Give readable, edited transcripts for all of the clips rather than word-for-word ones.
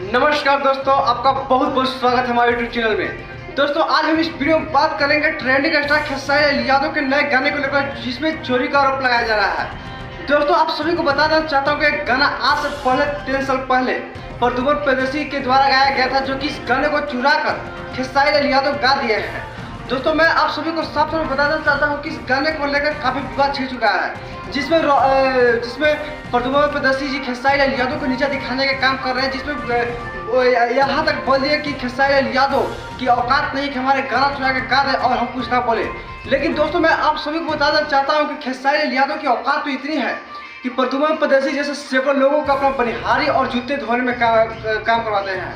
नमस्कार दोस्तों, आपका बहुत बहुत स्वागत है हमारे यूट्यूब चैनल में। दोस्तों आज हम इस वीडियो में बात करेंगे ट्रेंडिंग स्टार खेसारी लाल यादव के नए गाने को लेकर जिसमें चोरी का आरोप लगाया जा रहा है। दोस्तों आप सभी को बता देना चाहता हूँ कि गाना आज से पहले 3 साल पहले प्रद्युमन प्रदेशी के द्वारा गाया गया था, जो कि इस गाने को चुरा कर खेसारी लाल यादव गा दिए हैं। दोस्तों मैं आप सभी को साफ तौर पर बता देना चाहता हूँ कि इस गाने को लेकर काफ़ी विवाद छिड़ चुका है, जिसमें प्रद्युमन प्रदेशी जी खेसारी लाल यादव को नीचा दिखाने का काम कर रहे हैं, जिसमें यहाँ तक बोल दिए कि खेसारी लाल यादव की औकात नहीं कि हमारे गाना चुरा के गा दे और हम कुछ ना बोले। लेकिन दोस्तों मैं आप सभी को बता देना चाहता हूँ कि खेसारी लाल यादव की औकात तो इतनी है कि प्रद्युमन प्रदेशी जैसे सैकड़ों लोगों को अपना बनिहारी और जूते धोने में काम करवाते हैं।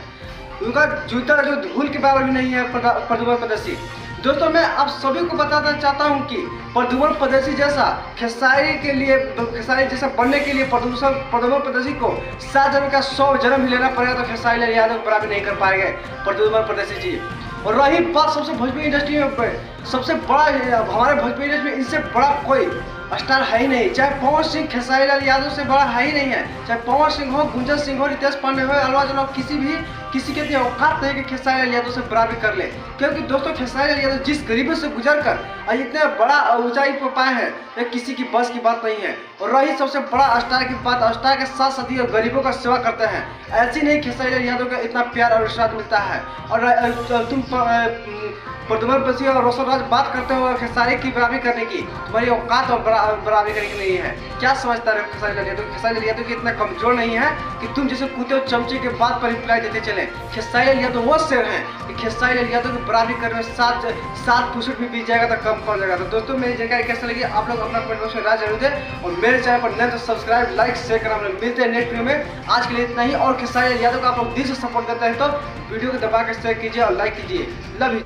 उनका जूता जो धूल के बराबर भी नहीं है प्रद्युमन प्रदेशी। दोस्तों मैं आप सभी को बताना चाहता हूं कि प्रद्युमन प्रदेशी जैसा खेसारी जैसा बनने के लिए प्रद्युमन प्रदेशी को 7 जन्म का 100 जन्म ही लेना पड़ेगा, तो खेसारी लाल यादव बराबर नहीं कर पाएंगे प्रद्युमन प्रदेशी जी। और रही बात सबसे भोजपुरी इंडस्ट्री में सबसे बड़ा, हमारे भोजपुरी इंडस्ट्री में इनसे बड़ा कोई स्टार है ही नहीं। चाहे पवन सिंह खेसारी लाल यादव से बड़ा है ही नहीं है। चाहे पवन सिंह हो, गुंजन सिंह हो, रितेश पांडे हो, अलवा जन हो, किसी के इतनी औकात नहीं कि खेसारी लाल यादव से बराबरी कर ले। क्योंकि दोस्तों खेसारी लाल यादव जिस गरीबी से गुजर कर इतने बड़ा ऊंचाई पर पाए हैं, ये किसी की बस की बात नहीं है। और रही सबसे बड़ा स्टार की बात, स्टार के साथ साथ ही गरीबों का सेवा करते हैं। ऐसी नहीं खेसारी लाल यादव को इतना प्यार और आशीर्वाद मिलता है। और तुम प्रद्युमन प्रदेशी और रोशन राज बात करते हो खेसारी की बराबरी करने की, तुम्हारी औकात और बराबरी करने की नहीं है। क्या समझता है खेसारी लाल यादव? खेसारी लाल यादव की इतना कमजोर नहीं है कि तुम जैसे कुत्ते और चमचे के बात पर रिप्लाई देते चले। खेसारी लाल यादव वो शेर हैं कि खेसारी लाल यादव की बराबरी करने में 7 पुरुष भी बीत जाएगा तो कम पड़ जाएगा। तो दोस्तों मेरी जानकारी कैसे लगी आप लोग अपना कमेंट बॉक्स में राय जरूर दें, और मेरे चैनल पर नए तो सब्सक्राइब, लाइक, शेयर करना। मिलते हैं नेक्स्ट वीडियो में। आज के लिए इतना ही। और खेसारी लाल यादव को आप लोग दिल से सपोर्ट करते हैं तो वीडियो को दबा कर शेयर कीजिए और लाइक कीजिए। Love you.